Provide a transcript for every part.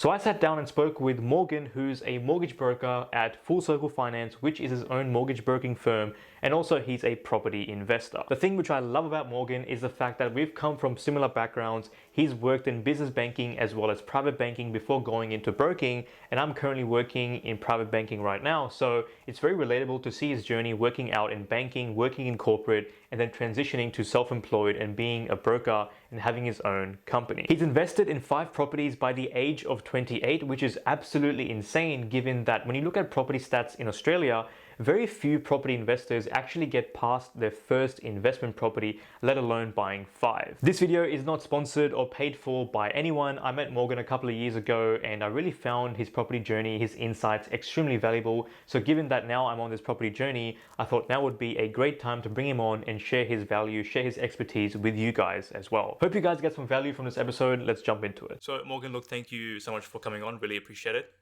So I sat down and spoke with Morgan, who's a mortgage broker at Full Circle Finance, which is his own mortgage broking firm, and also he's a property investor. The thing which I love about Morgan is the fact that we've come from similar backgrounds. He's worked in business banking as well as private banking before going into broking, and I'm currently working in private banking right now. So it's very relatable to see his journey working out in banking, working in corporate, and then transitioning to self-employed and being a broker and having his own company. He's invested in 5 properties by the age of 28, which is absolutely insane given that when you look at property stats in Australia, very few property investors actually get past their first investment property, let alone buying 5. This video is not sponsored or paid for by anyone. I met Morgan a couple of years ago and I really found his property journey, his insights extremely valuable. So given that now I'm on this property journey, I thought now would be a great time to bring him on and share his value, share his expertise with you guys as well. Hope you guys get some value from this episode. Let's jump into it. So Morgan, look, thank you so much for coming on. Really appreciate it.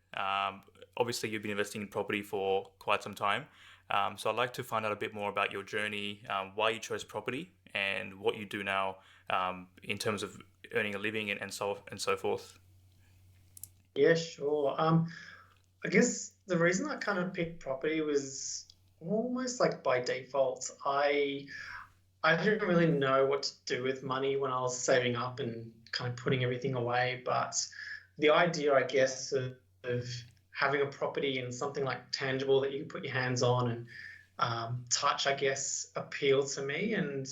Obviously, you've been investing in property for quite some time. So I'd like to find out a bit more about your journey, why you chose property, and what you do now in terms of earning a living and so forth. Yeah, sure. I guess the reason I kind of picked property was almost like by default. I didn't really know what to do with money when I was saving up and kind of putting everything away. But the idea, I guess, of having a property and something like tangible that you can put your hands on and touch, I guess, appealed to me. And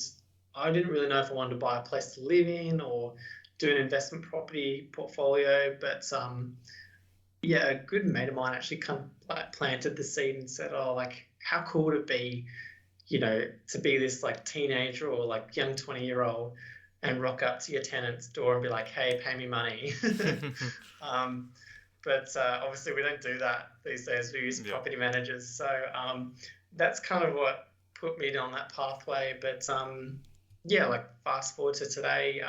I didn't really know if I wanted to buy a place to live in or do an investment property portfolio. But yeah, a good mate of mine actually kind of like planted the seed and said, "Oh, like how cool would it be, to be this like teenager or like young 20-year-old and rock up to your tenant's door and be like, hey, pay me money." But obviously we don't do that these days. We use property managers. So that's kind of what put me down that pathway. But yeah, like fast forward to today,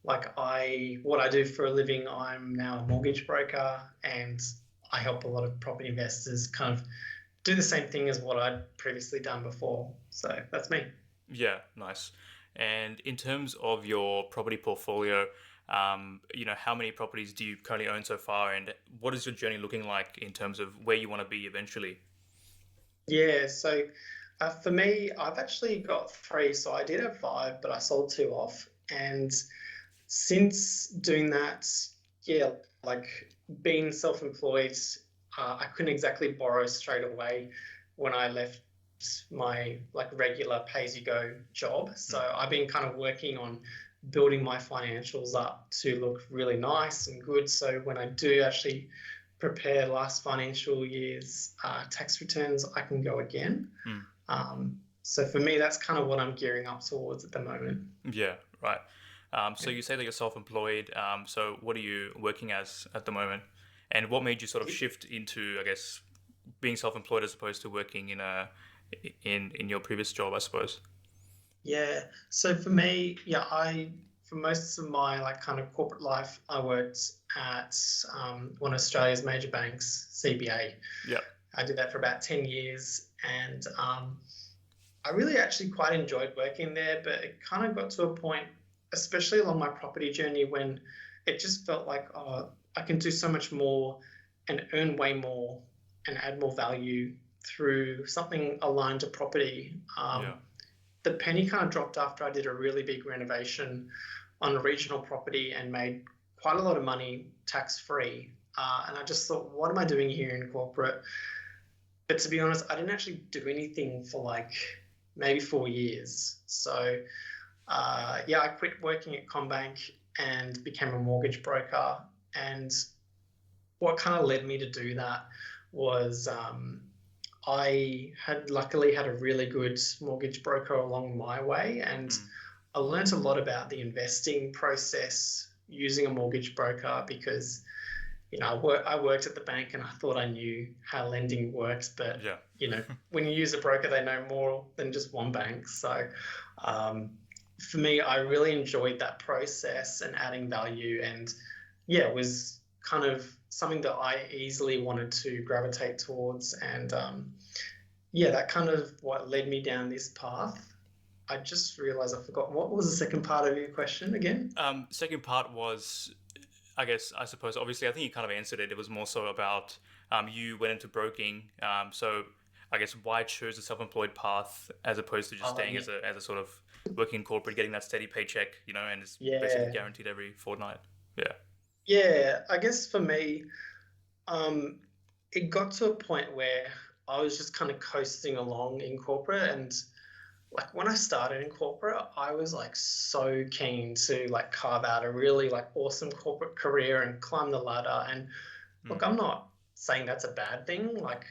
what I do for a living, I'm now a mortgage broker and I help a lot of property investors kind of do the same thing as what I'd previously done before. So that's me. Yeah, nice. And in terms of your property portfolio, how many properties do you currently own so far, and what is your journey looking like in terms of where you want to be eventually? Yeah, so for me, I've actually got 3. So I did have 5, but I sold 2 off. And since doing that, yeah, like being self-employed, I couldn't exactly borrow straight away when I left my like regular pay-as-you-go job. So I've been kind of working on building my financials up to look really nice and good. So when I do actually prepare last financial year's tax returns, I can go again. So for me, that's kind of what I'm gearing up towards at the moment. Yeah, right. So you say that you're self-employed. So what are you working as at the moment? And what made you sort of shift into, I guess, being self-employed as opposed to working in your previous job, I suppose? Yeah. So for me, for most of my like kind of corporate life, I worked at one of Australia's major banks, CBA. Yeah. I did that for about 10 years and I really actually quite enjoyed working there, but it kind of got to a point, especially along my property journey, when it just felt like, oh, I can do so much more and earn way more and add more value through something aligned to property. The penny kind of dropped after I did a really big renovation on a regional property and made quite a lot of money tax-free. And I just thought, what am I doing here in corporate? But to be honest, I didn't actually do anything for like maybe 4 years. So I quit working at CommBank and became a mortgage broker. And what kind of led me to do that was I had luckily had a really good mortgage broker along my way, and I learned a lot about the investing process using a mortgage broker because, I worked at the bank and I thought I knew how lending works, but when you use a broker, they know more than just one bank. So for me, I really enjoyed that process and adding value, and it was kind of something that I easily wanted to gravitate towards. And that kind of what led me down this path. I just realized I forgot. What was the second part of your question again? Second part was I suppose, obviously, I think you kind of answered it. It was more so about you went into broking. So I guess why choose the self-employed path as opposed to just staying Yeah, as a sort of working in corporate, getting that steady paycheck, and it's basically yeah, guaranteed every fortnight. Yeah. yeah. I guess for me, um, it got to a point where I was just kind of coasting along in corporate, and like when I started in corporate, I was like so keen to like carve out a really like awesome corporate career and climb the ladder. And look, Mm. I'm not saying that's a bad thing. Like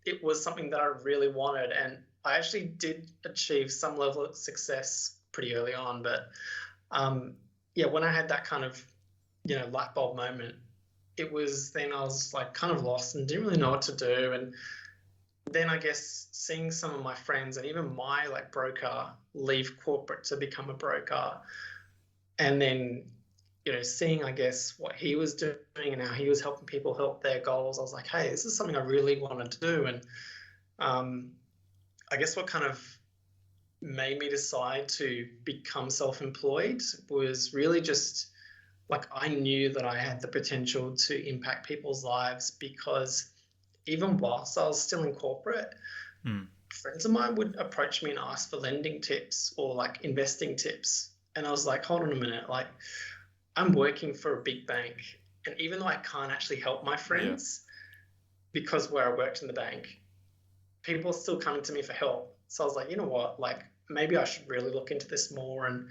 it was something that I really wanted, and I actually did achieve some level of success pretty early on. But um, yeah, when I had that kind of light bulb moment, it was then I was like kind of lost and didn't really know what to do. And then I guess seeing some of my friends and even my like broker leave corporate to become a broker, and then seeing I guess what he was doing and how he was helping people help their goals, I was like, hey, this is something I really wanted to do. And um, I guess what kind of made me decide to become self-employed was really just like I knew that I had the potential to impact people's lives, because even whilst I was still in corporate, Mm. friends of mine would approach me and ask for lending tips or like investing tips. And I was like, hold on a minute, like I'm working for a big bank. And even though I can't actually help my Yeah. friends because where I worked in the bank, people are still coming to me for help. So I was like, you know what, like maybe I should really look into this more. And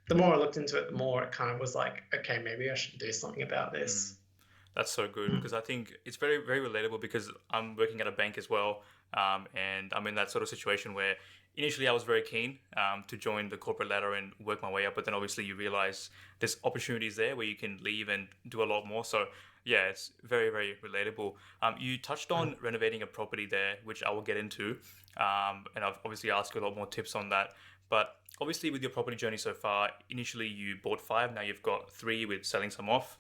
the more I looked into it, the more it kind of was like, okay, maybe I should do something about Mm. this. That's so good Mm. because I think it's very, very relatable because I'm working at a bank as well. And I'm in that sort of situation where initially I was very keen to join the corporate ladder and work my way up. But then obviously you realize there's opportunities there where you can leave and do a lot more. So yeah, it's very, very relatable. You touched on renovating a property there, which I will get into. And I've obviously asked you a lot more tips on that. But obviously, with your property journey so far, initially you bought five, now you've got three with selling some off.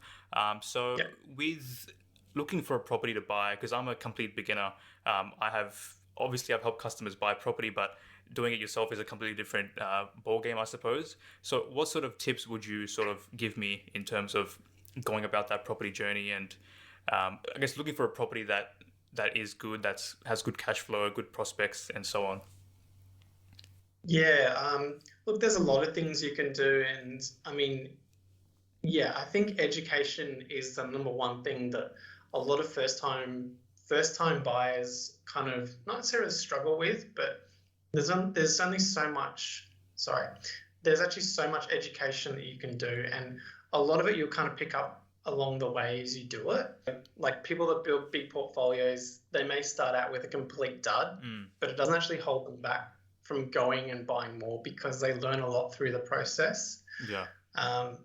So Yeah. with looking for a property to buy, because I'm a complete beginner, I've helped customers buy property, but doing it yourself is a completely different ball game, I suppose. So what sort of tips would you sort of give me in terms of going about that property journey and I guess looking for a property that is good, has good cash flow, good prospects, and so on. Yeah. Look, there's a lot of things you can do. And I mean, yeah, I think education is the number one thing that a lot of first time buyers kind of not necessarily struggle with, but there's only so much. Sorry, there's actually so much education that you can do, and a lot of it you'll kind of pick up along the way as you do it. Like people that build big portfolios, they may start out with a complete dud, Mm, but it doesn't actually hold them back from going and buying more because they learn a lot through the process. yeah. Um,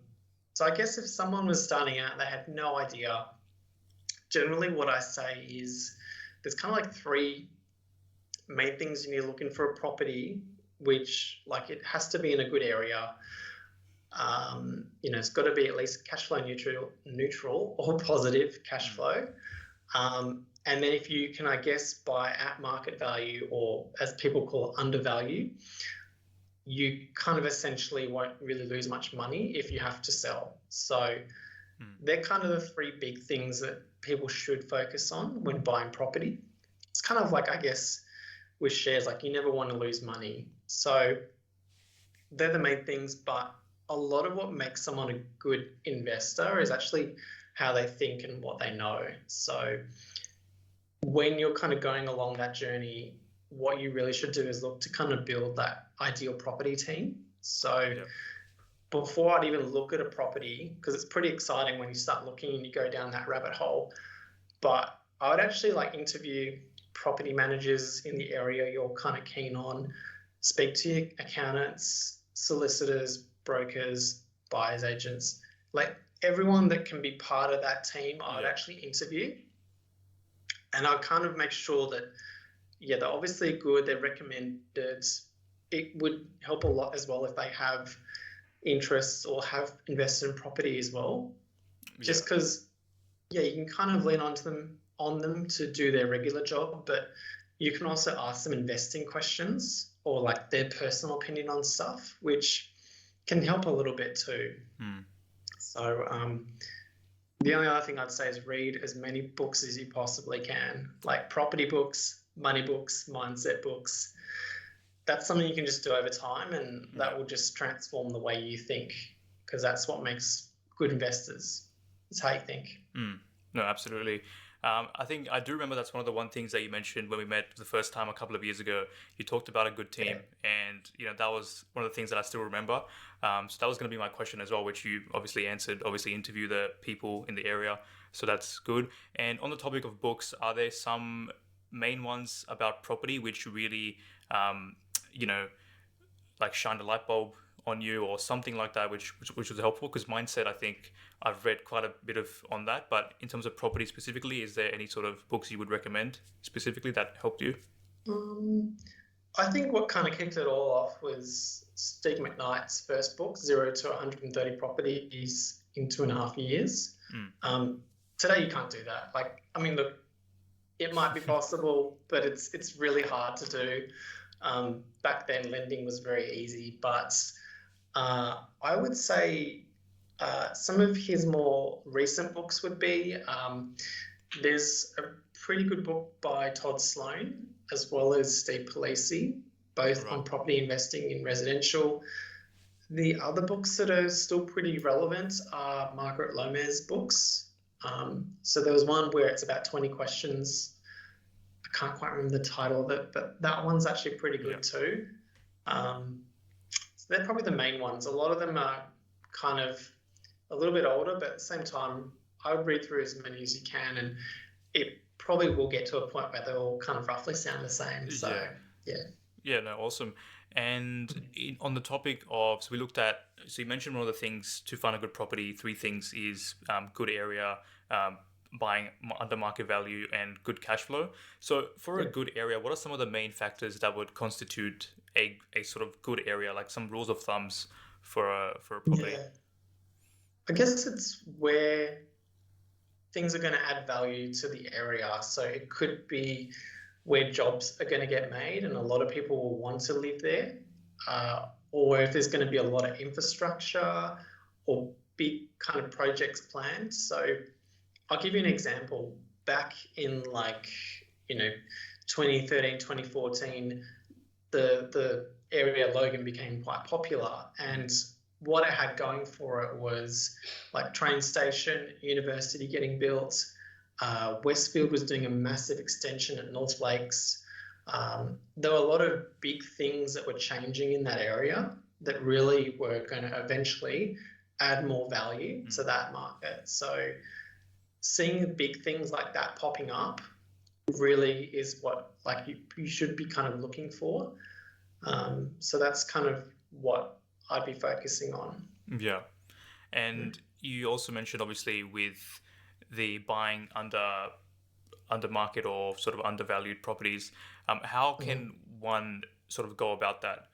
so I guess if someone was starting out, they had no idea. Generally, what I say is there's kind of like three main things you need to look in for a property, which like it has to be in a good area. It's got to be at least cash flow neutral or positive cash Mm, flow. And then if you can, I guess, buy at market value or as people call it, undervalue, you kind of essentially won't really lose much money if you have to sell. So mm, they're kind of the three big things that people should focus on when buying property. It's kind of like, I guess, with shares, like you never want to lose money. So they're the main things, but a lot of what makes someone a good investor is actually how they think and what they know. So when you're kind of going along that journey, what you really should do is look to kind of build that ideal property team. So yeah. before I'd even look at a property, because it's pretty exciting when you start looking and you go down that rabbit hole, but I would actually like interview property managers in the area you're kind of keen on, speak to your accountants, solicitors, brokers, buyers agents, like everyone that can be part of that team, I would Yeah. actually interview. And I'll kind of make sure that, yeah, they're obviously good, they're recommended. It would help a lot as well if they have interests or have invested in property as well. Yeah. Just because, yeah, you can kind of lean on them to do their regular job, but you can also ask them investing questions or like their personal opinion on stuff, which can help a little bit too. Mm, So The only other thing I'd say is read as many books as you possibly can, like property books, money books, mindset books. That's something you can just do over time, and that will just transform the way you think, because that's what makes good investors. It's how you think. No, absolutely. I think I do remember that's one of the one things that you mentioned when we met the first time a couple of years ago. You talked about a good team, and that was one of the things that I still remember. So that was going to be my question as well, which you obviously answered. Obviously, interview the people in the area, so that's good. And on the topic of books, are there some main ones about property which really, like shine a light bulb on you or something like that, which was helpful? Because mindset, I think I've read quite a bit of on that, but in terms of property specifically, is there any sort of books you would recommend specifically that helped you? I think what kind of kicked it all off was Steve McKnight's first book, 0 to 130 Properties in 2.5 years. Today you can't do that. Like, I mean, look, it might be possible, but it's really hard to do. Back then, lending was very easy, but I would say some of his more recent books would be, there's a pretty good book by Todd Sloan as well as Steve Palisi, both on property investing in residential. The other books that are still pretty relevant are Margaret Lomas books. So there was one where it's about 20 questions. I can't quite remember the title of it, but that one's actually pretty good too. So they're probably the main ones. A lot of them are kind of a little bit older, but at the same time, I would read through as many as you can, and it probably will get to a point where they all kind of roughly sound the same. So, Yeah, no, awesome. And on the topic of, so you mentioned one of the things to find a good property, 3 things is good area, buying under market value, and good cash flow. So for a good area, what are some of the main factors that would constitute a sort of good area, like some rules of thumbs for a property? Yeah. I guess it's where things are going to add value to the area. So it could be where jobs are going to get made and a lot of people will want to live there, or if there's going to be a lot of infrastructure or big kind of projects planned. So I'll give you an example. Back in 2013, 2014, the area Logan became quite popular, and what it had going for it was like train station, university getting built. Westfield was doing a massive extension at North Lakes. There were a lot of big things that were changing in that area that really were going to eventually add more value to that market. So seeing big things like that popping up really is what you should be kind of looking for. So that's kind of what I'd be focusing on. Yeah. And you also mentioned obviously with the buying under market or sort of undervalued properties, how can one sort of go about that?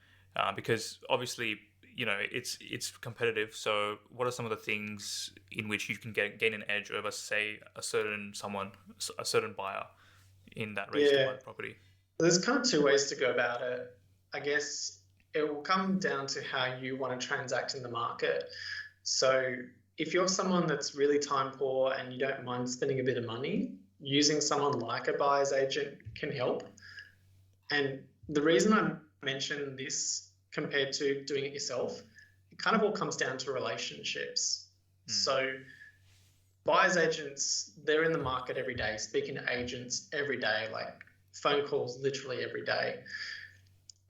Because obviously, it's competitive. So what are some of the things in which you can gain an edge over, say, a certain buyer in that race to buy the property? There's kind of 2 ways to go about it. I guess it will come down to how you want to transact in the market. So if you're someone that's really time poor and you don't mind spending a bit of money, using someone like a buyer's agent can help. And the reason I mention this compared to doing it yourself, it kind of all comes down to relationships. So buyer's agents, they're in the market every day, speaking to agents every day, like phone calls literally every day.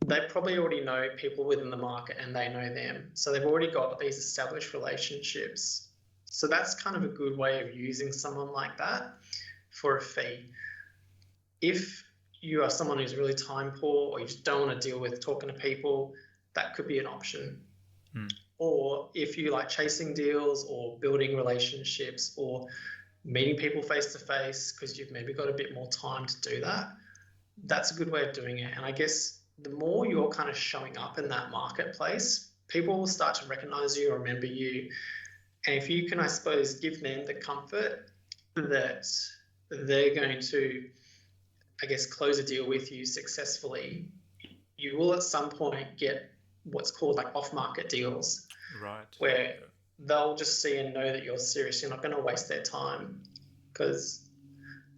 They probably already know people within the market and they know them. So they've already got these established relationships. So that's kind of a good way of using someone like that for a fee. If you are someone who's really time poor or you just don't want to deal with talking to people, that could be an option. Or if you like chasing deals or building relationships or meeting people face to face because you've maybe got a bit more time to do that, that's a good way of doing it. And I guess the more you're kind of showing up in that marketplace, people will start to recognize you or remember you. And if you can, I suppose, give them the comfort that they're going to, I guess, close a deal with you successfully, you will at some point get what's called like off-market deals, right? Where they'll just see and know that you're serious. You're not going to waste their time. Because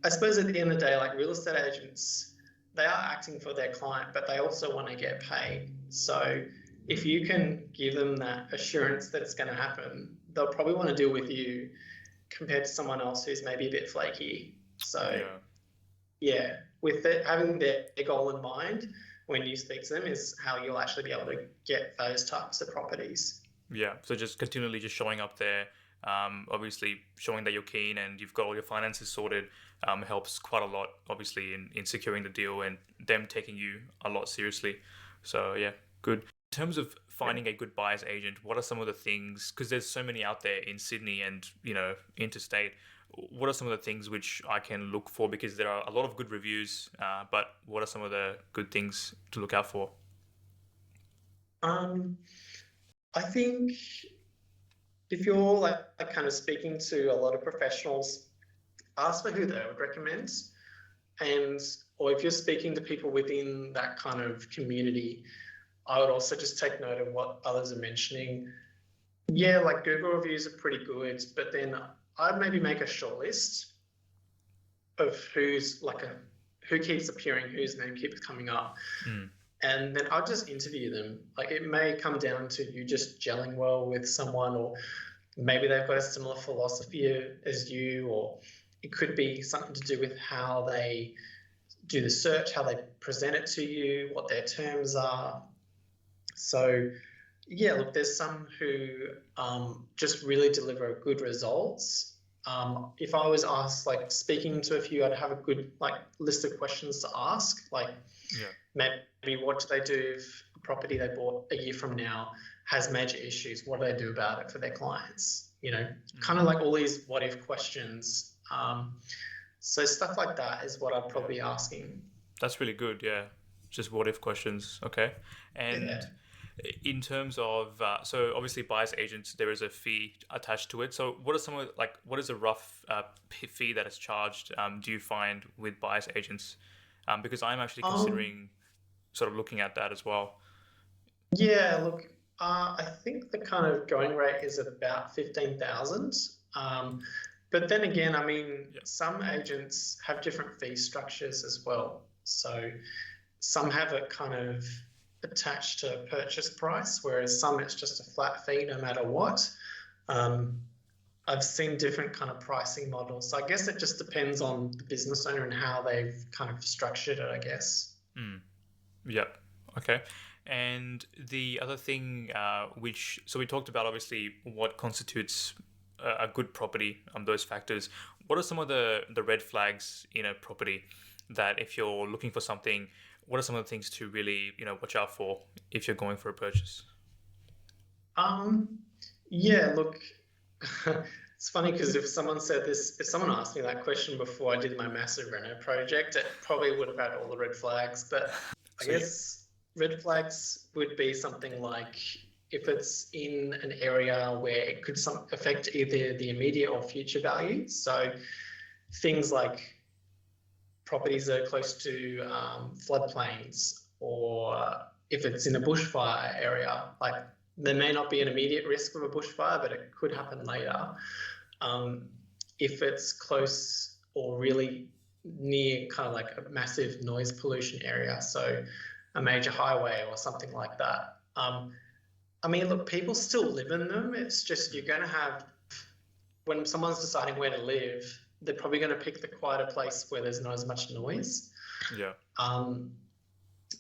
I suppose at the end of the day, like real estate agents, they are acting for their client, but they also want to get paid. So if you can give them that assurance that it's going to happen, they'll probably want to deal with you compared to someone else who's maybe a bit flaky. So Yeah. yeah, with it, having their goal in mind when you speak to them is how you'll actually be able to get those types of properties. Yeah. So just continually just showing up there, obviously showing that you're keen and you've got all your finances sorted, helps quite a lot, obviously, in securing the deal and them taking you a lot seriously. So yeah, good. In terms of Yeah. finding a good buyer's agent, what are some of the things, because there's so many out there in Sydney and, interstate, what are some of the things which I can look for? Because there are a lot of good reviews, but what are some of the good things to look out for? Um, I think if you're like kind of speaking to a lot of professionals, ask for who they would recommend. And or if you're speaking to people within that kind of community, I would also just take note of what others are mentioning. Yeah, like Google reviews are pretty good, but then I'd maybe make a short list of who keeps appearing, whose name keeps coming up, Mm. and then I'll just interview them. Like it may come down to you just gelling well with someone, or maybe they've got a similar philosophy as you, or it could be something to do with how they do the search, how they present it to you, what their terms are. So yeah, look, there's some who just really deliver good results. If I was asked, like speaking to a few, I'd have a good like list of questions to ask, like Yeah. maybe what do they do if a property they bought a year from now has major issues? What do they do about it for their clients? Kind of Mm. like all these what if questions. So stuff like that is what I'd Yeah. probably be asking. That's really good. Yeah. Just what if questions. Okay. And Yeah. in terms of, so obviously buyer's agents, there is a fee attached to it. So what are some of, like, what is a rough fee that is charged, do you find with buyer's agents? Because I'm actually Um, considering sort of looking at that as well. yeah, look, I think the kind of going rate is about 15,000. But then again, I mean, Yeah. some agents have different fee structures as well. So some have it kind of attached to purchase price, whereas some it's just a flat fee no matter what. Um, I've seen different kind of pricing models. So I guess it just depends on the business owner and how they've kind of structured it, I guess. Mm. Yep. Okay. And the other thing, so we talked about obviously what constitutes a good property, those factors. What are some of the red flags in a property that if you're looking for something, what are some of the things to really, watch out for if you're going for a purchase? Um, yeah, look, it's funny because if someone asked me that question before I did my massive reno project, it probably would have had all the red flags. But I Sweet. guess red flags would be something like if it's in an area where it could affect either the immediate or future value. So things like properties that are close to floodplains, or if it's in a bushfire area, like there may not be an immediate risk of a bushfire, but it could happen later. Um, if it's close or really near kind of like a massive noise pollution area, so a major highway or something like that. I mean, look, people still live in them. It's just you're going to have, when someone's deciding where to live, they're probably going to pick the quieter place where there's not as much noise. Yeah. Um,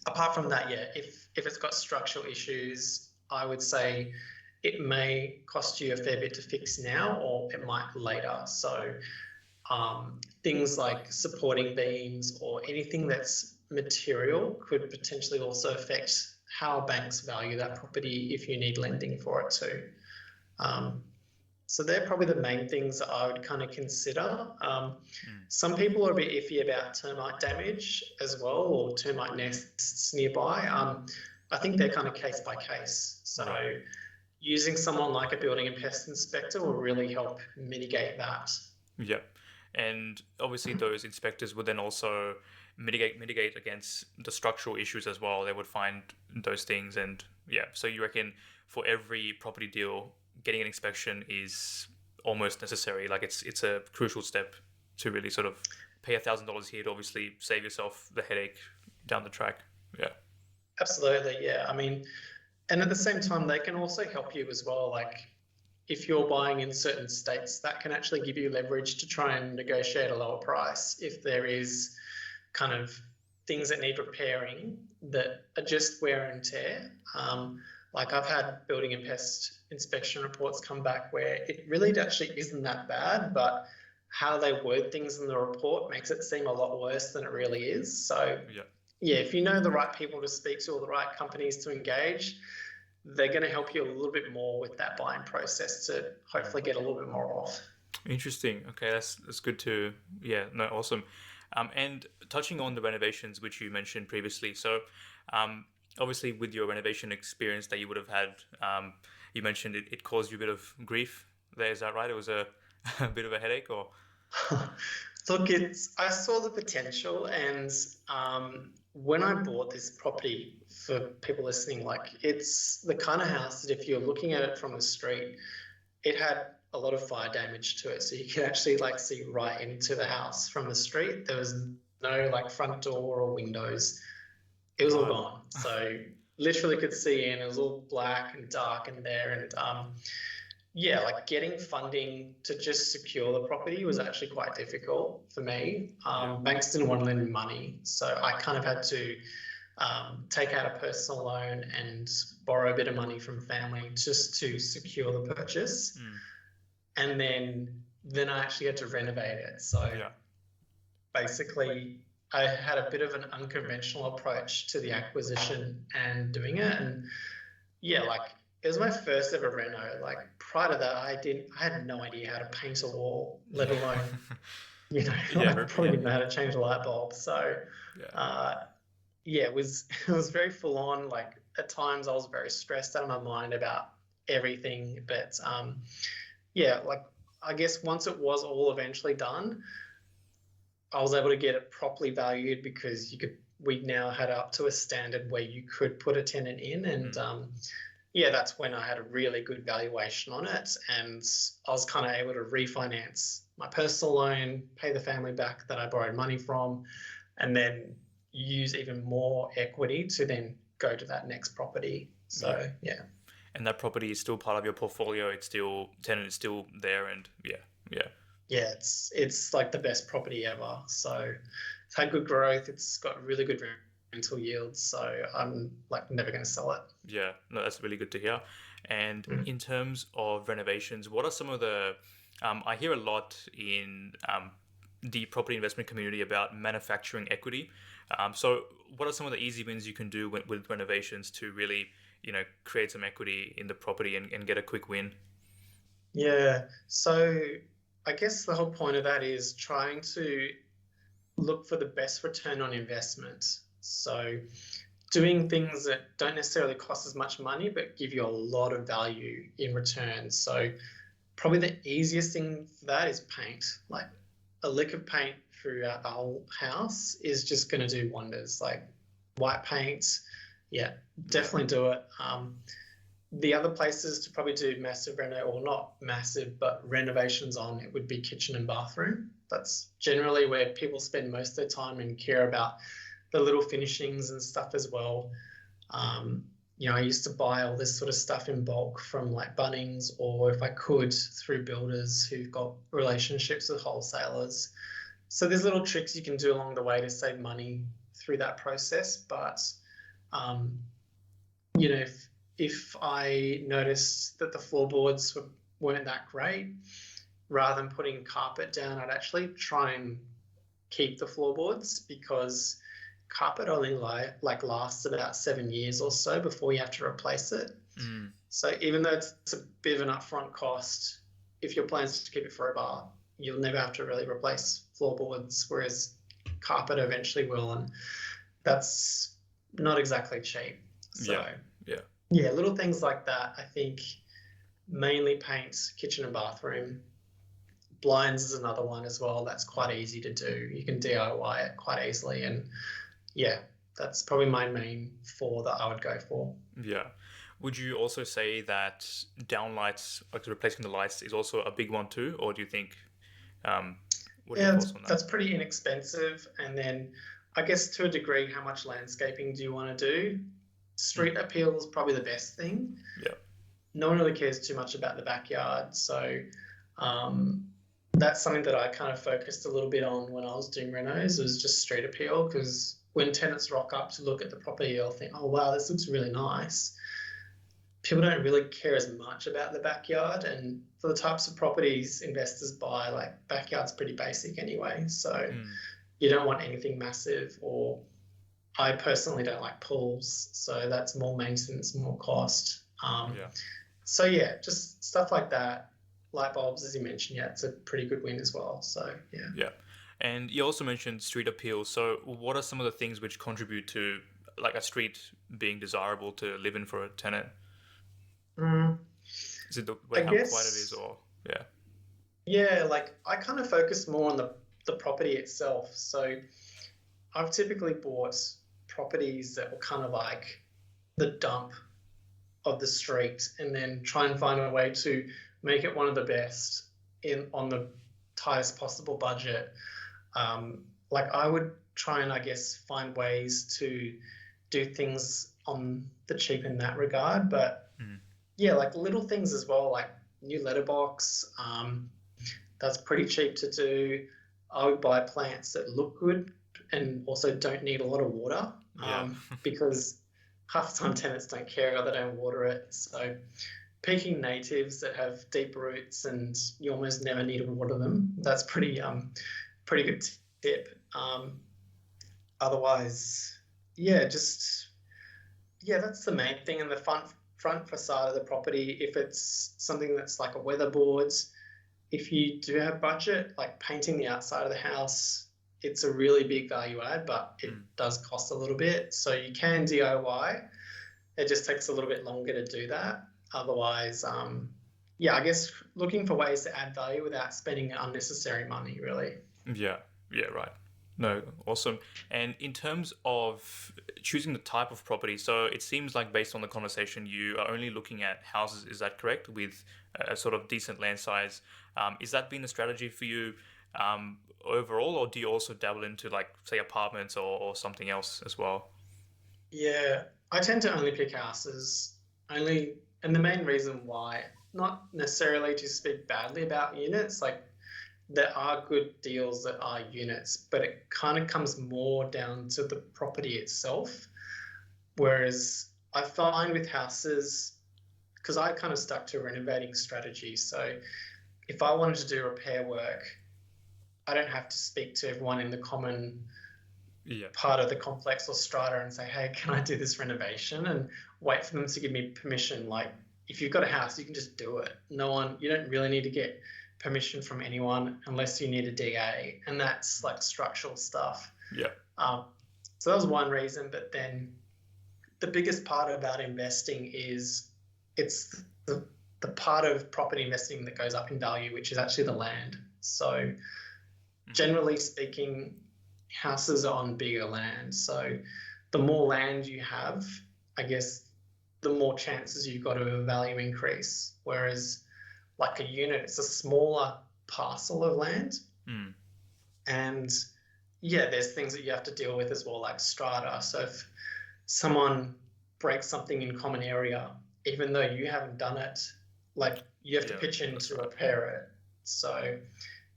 Apart from that, yeah, if it's got structural issues, I would say it may cost you a fair bit to fix now, or it might later. So things like supporting beams or anything that's material could potentially also affect how banks value that property if you need lending for it too. Um, so they're probably the main things that I would kind of consider. Mm. Some people are a bit iffy about termite damage as well, or termite nests nearby. I think they're kind of case by case. Right. So using someone like a building and pest inspector will really help mitigate that. Yeah. And obviously those inspectors would then also mitigate against the structural issues as well. They would find those things and yeah. So you reckon for every property deal, getting an inspection is almost necessary. Like it's a crucial step to really sort of pay $1,000 here to obviously save yourself the headache down the track. Yeah. Absolutely, yeah. I mean, and at the same time, they can also help you as well. Like if you're buying in certain states, that can actually give you leverage to try and negotiate a lower price if there is kind of things that need repairing that are just wear and tear. Like I've had building and pest inspection reports come back where it really actually isn't that bad, but how they word things in the report makes it seem a lot worse than it really is. So yeah, if you know the right people to speak to or the right companies to engage, they're going to help you a little bit more with that buying process to hopefully get a little bit more off. Interesting. Okay, that's good to, yeah, no, awesome. And touching on the renovations, which you mentioned previously. So obviously with your renovation experience that you would have had, you mentioned it caused you a bit of grief there. Is that right? It was a bit of a headache or? Look, I saw the potential, and when I bought this property, for people listening, like it's the kind of house that if you're looking at it from the street, it had a lot of fire damage to it. So you can actually like see right into the house from the street. There was no like front door or windows. It was all gone. So literally could see in. It was all black and dark in there, and yeah, like getting funding to just secure the property was actually quite difficult for me. Banks didn't want to lend me money, so I kind of had to take out a personal loan and borrow a bit of money from family just to secure the purchase. And then I actually had to renovate it. So basically I had a bit of an unconventional approach to the acquisition and doing it. And yeah, like it was my first ever reno. Like prior to that, I had no idea how to paint a wall, let alone, I probably didn't know how to change a light bulb. So yeah, it was very full on. Like at times I was very stressed out of my mind about everything. But yeah, like I guess once it was all eventually done, I was able to get it properly valued because we now had up to a standard where you could put a tenant in, and yeah, that's when I had a really good valuation on it, and I was kind of able to refinance my personal loan, pay the family back that I borrowed money from, and then use even more equity to then go to that next property. So yeah. And that property is still part of your portfolio. Tenant is still there, and yeah, it's like the best property ever. So it's had good growth. It's got really good rental yields. So I'm like never going to sell it. Yeah, no, that's really good to hear. And in terms of renovations, what are some of the? I hear a lot in the property investment community about manufacturing equity. So what are some of the easy wins you can do with renovations to really, create some equity in the property and get a quick win? Yeah. So I guess the whole point of that is trying to look for the best return on investment. So doing things that don't necessarily cost as much money, but give you a lot of value in return. So probably the easiest thing for that is paint. Like a lick of paint throughout the whole house is just going to do wonders. Like white paint, yeah, definitely do it. The other places to probably do massive or not massive, but renovations on it would be kitchen and bathroom. That's generally where people spend most of their time and care about the little finishings and stuff as well. I used to buy all this sort of stuff in bulk from like Bunnings, or if I could through builders who've got relationships with wholesalers. So there's little tricks you can do along the way to save money through that process. But, if I noticed that the floorboards weren't that great, rather than putting carpet down, I'd actually try and keep the floorboards, because carpet only lasts about 7 years or so before you have to replace it. So even though it's a bit of an upfront cost, if your plan is to keep it forever, you'll never have to really replace floorboards, whereas carpet eventually will, and that's not exactly cheap. So yeah, little things like that. I think mainly paint, kitchen and bathroom. Blinds is another one as well. That's quite easy to do. You can DIY it quite easily, and yeah, that's probably my main 4 that I would go for. Yeah. Would you also say that downlights, like replacing the lights, is also a big one too, or do you think? Um, what are your Yeah, thoughts on that? that's pretty inexpensive. And then I guess to a degree, how much landscaping do you want to do? Mm, Street appeal is probably the best thing. yeah. No one really cares too much about the backyard. So um, that's something that I kind of focused a little bit on when I was doing renos, was just street appeal. Because when tenants rock up to look at the property, they'll think, oh, wow, this looks really nice. People don't really care as much about the backyard. And for the types of properties investors buy, like backyard's pretty basic anyway. So Mm, you don't want anything massive, or I personally don't like pools. So that's more maintenance, more cost. yeah. So yeah, just stuff like that. Light bulbs, as you mentioned, yeah, it's a pretty good win as well. So yeah. Yeah. And you also mentioned street appeal. So what are some of the things which contribute to like a street being desirable to live in for a tenant? Mm, Is it the I way how quiet it is, guess, or yeah? yeah, like I kind of focus more on the property itself. So I've typically bought properties that were kind of like the dump of the street, and then try and find a way to make it one of the best in on the tightest possible budget. Like I would try and I guess find ways to do things on the cheap in that regard, but Mm, yeah, like little things as well, like new letterbox. That's pretty cheap to do. I would buy plants that look good and also don't need a lot of water, yeah. because half the time tenants don't care or they don't water it. So picking natives that have deep roots and you almost never need to water them, that's pretty good tip. Otherwise, yeah, just yeah, that's the main thing. In the front facade of the property, if it's something that's like a weatherboards, if you do have budget, like painting the outside of the house, it's a really big value add, but it Mm, does cost a little bit. So you can DIY. It just takes a little bit longer to do that. Otherwise, yeah, I guess looking for ways to add value without spending unnecessary money, really. yeah. Yeah. Right. No, awesome. And in terms of choosing the type of property, so it seems like based on the conversation, you are only looking at houses. Is that correct? With a sort of decent land size. Is that been the strategy for you overall, or do you also dabble into like say apartments or something else as well? Yeah, I tend to only pick houses, only, and the main reason why, not necessarily to speak badly about units, like there are good deals that are units, but it kind of comes more down to the property itself. Whereas I find with houses, because I kind of stuck to a renovating strategy. So if I wanted to do repair work, I don't have to speak to everyone in the common Yeah. part of the complex or strata and say, hey, can I do this renovation? And wait for them to give me permission. Like if you've got a house, you can just do it. No one, you don't really need to get permission from anyone unless you need a DA. And that's like structural stuff. Yeah. Um, so that was one reason. But then the biggest part about investing is it's the part of property investing that goes up in value, which is actually the land. So Mm, generally speaking, houses are on bigger land. So the more land you have, I guess, the more chances you've got of a value increase. Whereas like a unit, it's a smaller parcel of land. mm, And yeah, there's things that you have to deal with as well, like strata. So if someone breaks something in common area, even though you haven't done it, like you have to yeah. pitch in That's to right. repair it. So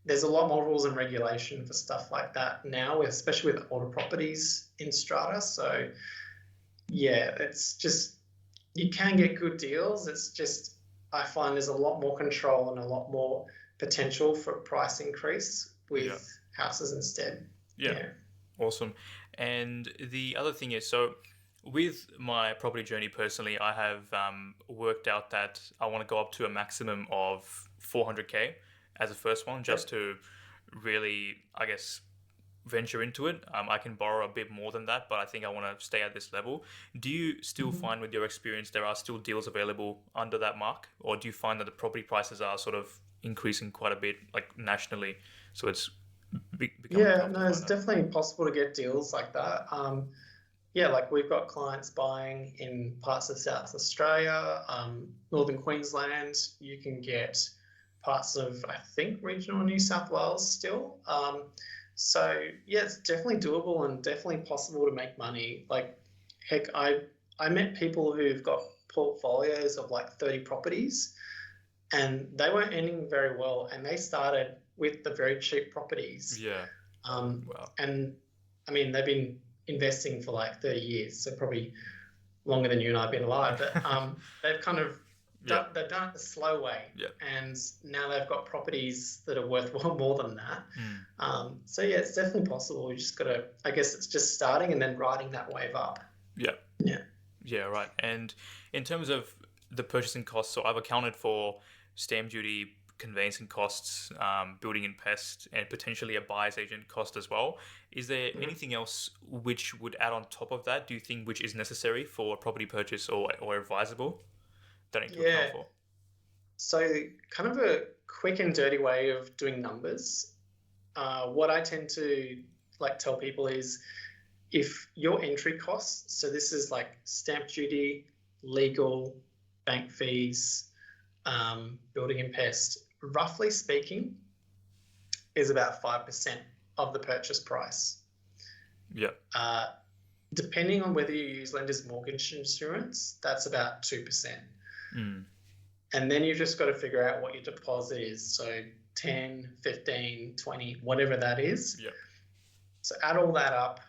there's a lot more rules and regulation for stuff like that now, especially with older properties in strata. So yeah, it's just you can get good deals. It's just I find there's a lot more control and a lot more potential for price increase Yeah. with houses instead. Yeah. Yeah. Awesome. And the other thing is, so with my property journey personally, I have worked out that I want to go up to a maximum of 400K as a first one, just Yep. to really, I guess, venture into it. I can borrow a bit more than that, but I think I want to stay at this level. Do you still Mhm. find with your experience there are still deals available under that mark, or do you find that the property prices are sort of increasing quite a bit, like nationally, so it's becoming Yeah, tough to no, it's find that? definitely possible to get deals like that. yeah, like we've got clients buying in parts of South Australia, Northern Queensland. You can get parts of, I think, regional New South Wales still. So yeah, it's definitely doable and definitely possible to make money. Like, heck, I met people who've got portfolios of like 30 properties, and they weren't earning very well, and they started with the very cheap properties. Yeah. Um, Wow. and I mean, they've been investing for like 30 years, so probably longer than you and I have been alive. But they've kind of Yeah. they've done it the slow way, Yeah. and now they've got properties that are worth well more than that. So yeah, it's definitely possible. You just gotta, I guess, it's just starting and then riding that wave up. Yeah. Yeah. Yeah, right. And in terms of the purchasing costs, so I've accounted for stamp duty, conveyancing costs, building and pest, and potentially a buyer's agent cost as well. Is there anything else which would add on top of that, do you think, which is necessary for a property purchase or advisable that I need to account Yeah. for? So kind of a quick and dirty way of doing numbers. What I tend to like tell people is, if your entry costs, so this is like stamp duty, legal, bank fees, building and pest, roughly speaking, is about 5% of the purchase price. Yeah. Depending on whether you use lender's mortgage insurance, that's about 2%. And then you've just got to figure out what your deposit is. So 10, 15, 20, whatever that is. Yeah. So add all that up.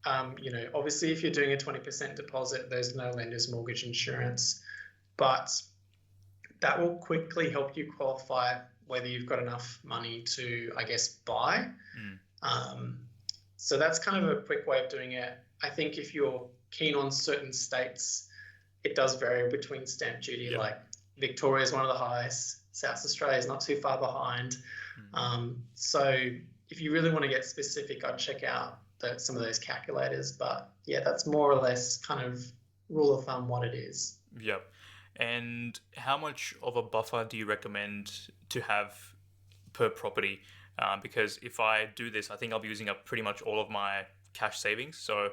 Obviously, if you're doing a 20% deposit, there's no lender's mortgage insurance, but that will quickly help you qualify whether you've got enough money to, I guess, buy. So that's kind of a quick way of doing it. I think if you're keen on certain states, it does vary between stamp duty. Yeah. Like Victoria is one of the highest. South Australia is not too far behind. So if you really want to get specific, I'd check out some of those calculators. But yeah, that's more or less kind of rule of thumb what it is. Yep. And how much of a buffer do you recommend to have per property? Because if I do this, I think I'll be using up pretty much all of my cash savings. So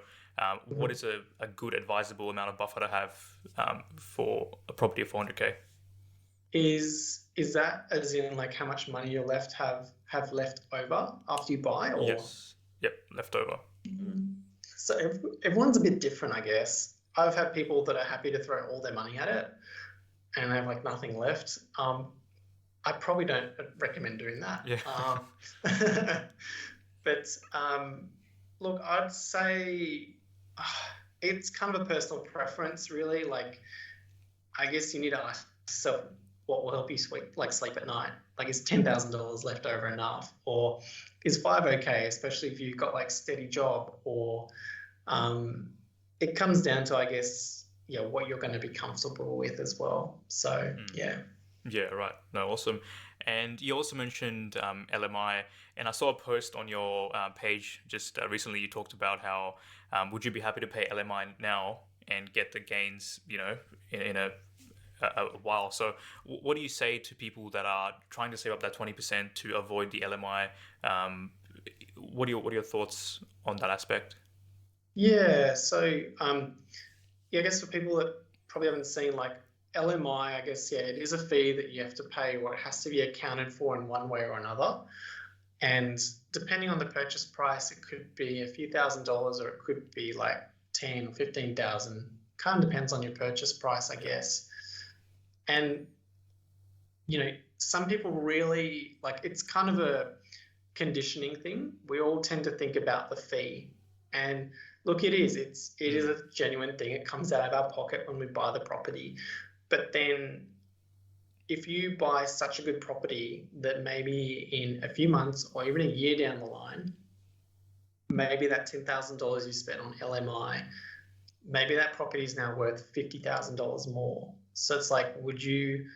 what is a good advisable amount of buffer to have for a property of 400K? Is that as in like how much money you have left over after you buy? Or? Yes. Yep, leftover. So everyone's a bit different, I guess. I've had people that are happy to throw all their money at it and have like nothing left. I probably don't recommend doing that. Yeah. But look, I'd say it's kind of a personal preference, really. Like, I guess you need to ask yourself what will help you sleep at night. Like, is $10,000 left over enough, or is 5 okay? Especially if you've got like steady job, or it comes down to, I guess, what you're going to be comfortable with as well. So yeah. Yeah, right. No, awesome. And you also mentioned LMI, and I saw a post on your page just recently. You talked about how would you be happy to pay LMI now and get the gains, in a while. So what do you say to people that are trying to save up that 20% to avoid the LMI? What are your thoughts on that aspect? Yeah. So I guess for people that probably haven't seen, like, LMI, I guess, yeah, it is a fee that you have to pay, or it has to be accounted for in one way or another. And depending on the purchase price, it could be a few $1,000s, or it could be like 10 or 15,000. Kind of depends on your purchase price, I guess. And, some people really, like, it's kind of a conditioning thing. We all tend to think about the fee. And look, it is a genuine thing. It comes out of our pocket when we buy the property. But then if you buy such a good property that maybe in a few months or even a year down the line, maybe that $10,000 you spent on LMI, maybe that property is now worth $50,000 more. So it's like, would you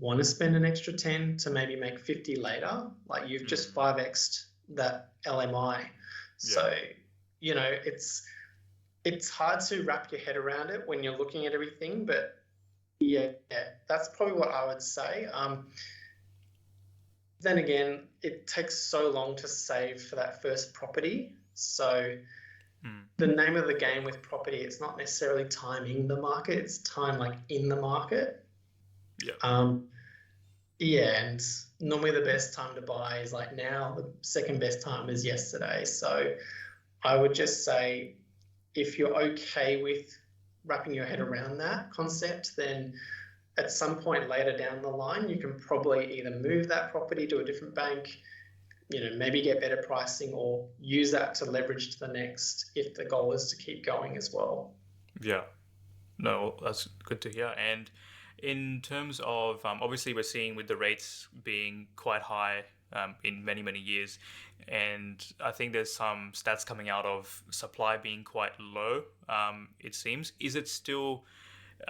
want to spend an extra 10 to maybe make 50 later? Like, you've just 5x'd that LMI. Yeah. So, it's hard to wrap your head around it when you're looking at everything, but yeah, that's probably what I would say. Then again, it takes so long to save for that first property. So the name of the game with property, it's not necessarily timing the market, it's time like in the market. Yeah. Yeah, and normally the best time to buy is like now, the second best time is yesterday. So I would just say if you're okay with wrapping your head around that concept, then at some point later down the line, you can probably either move that property to a different bank, maybe get better pricing, or use that to leverage to the next if the goal is to keep going as well. Yeah. No, that's good to hear. And in terms of, obviously, we're seeing with the rates being quite high in many, many years. And I think there's some stats coming out of supply being quite low, it seems. Is it still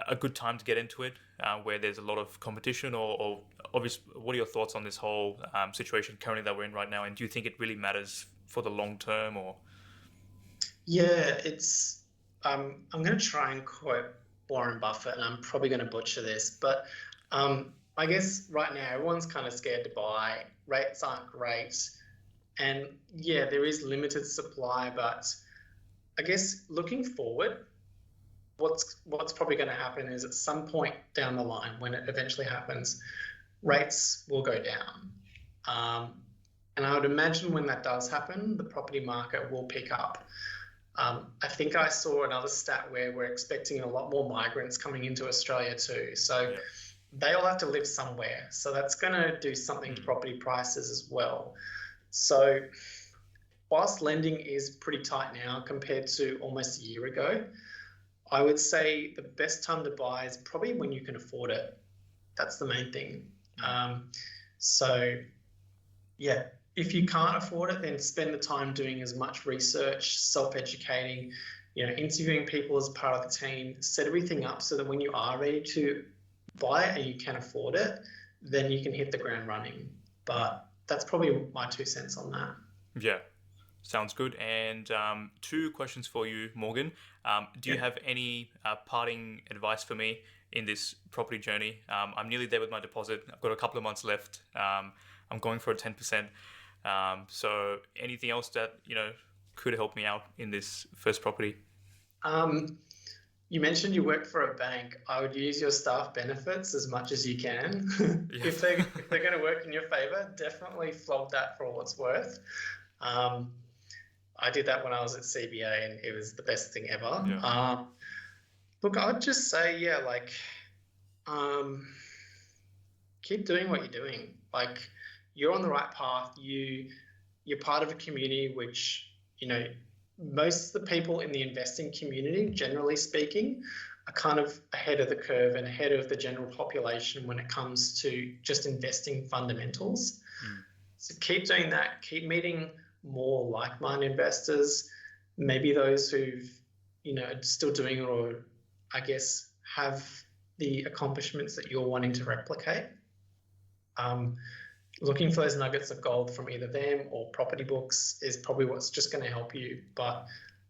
a good time to get into it where there's a lot of competition? Or obviously, what are your thoughts on this whole situation currently that we're in right now? And do you think it really matters for the long term or? Yeah, I'm going to try and quote Warren Buffett, and I'm probably going to butcher this, but I guess right now everyone's kind of scared to buy. Rates aren't great, and yeah, there is limited supply. But I guess looking forward, what's probably going to happen is at some point down the line, when it eventually happens, rates will go down. And I would imagine when that does happen, the property market will pick up. I think I saw another stat where we're expecting a lot more migrants coming into Australia too. So Yeah. they all have to live somewhere. So that's going to do something to property prices as well. So whilst lending is pretty tight now compared to almost a year ago, I would say the best time to buy is probably when you can afford it. That's the main thing. So yeah, if you can't afford it, then spend the time doing as much research, self-educating, interviewing people as part of the team, set everything up so that when you are ready to buy it and you can afford it, then you can hit the ground running. But that's probably my 2 cents on that. Yeah. Sounds good. And two questions for you, Morgan. Do you have any parting advice for me in this property journey? I'm nearly there with my deposit. I've got a couple of months left. I'm going for a 10%. So anything else that, could help me out in this first property? You mentioned you work for a bank. I would use your staff benefits as much as you can. Yeah. If they're going to work in your favor, definitely flog that for all it's worth. I did that when I was at CBA, and it was the best thing ever. Yeah. Look, I'd just say, keep doing what you're doing. Like, you're on the right path. You're part of a community which, most of the people in the investing community, generally speaking, are kind of ahead of the curve and ahead of the general population when it comes to just investing fundamentals. So keep doing that. Keep meeting more like-minded investors, maybe those who've, still doing it, or I guess have the accomplishments that you're wanting to replicate. Looking for those nuggets of gold from either them or property books is probably what's just going to help you. But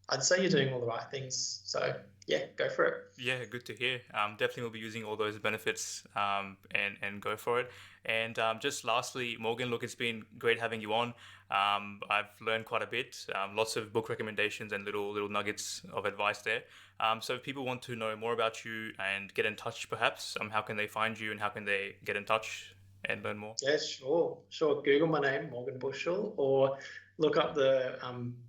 I'd say you're doing all the right things. So yeah, go for it. Yeah, good to hear. Definitely will be using all those benefits and go for it. And just lastly, Morgan, look, it's been great having you on. I've learned quite a bit, lots of book recommendations and little nuggets of advice there. So if people want to know more about you and get in touch, perhaps, how can they find you and how can they get in touch and learn more? Yeah, sure. Google my name, Morgan Bushell, or look up the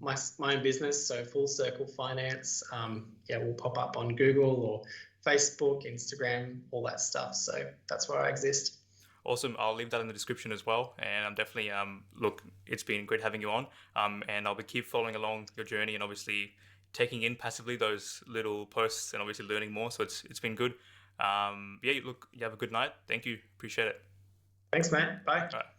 my own business, so Full Circle Finance. Will pop up on Google or Facebook, Instagram, all that stuff. So that's where I exist. Awesome. I'll leave that in the description as well. And I'm definitely look, it's been great having you on. And I'll be keep following along your journey and obviously taking in passively those little posts and obviously learning more. So it's been good. Look, you have a good night. Thank you. Appreciate it. Thanks, man. Bye. All right.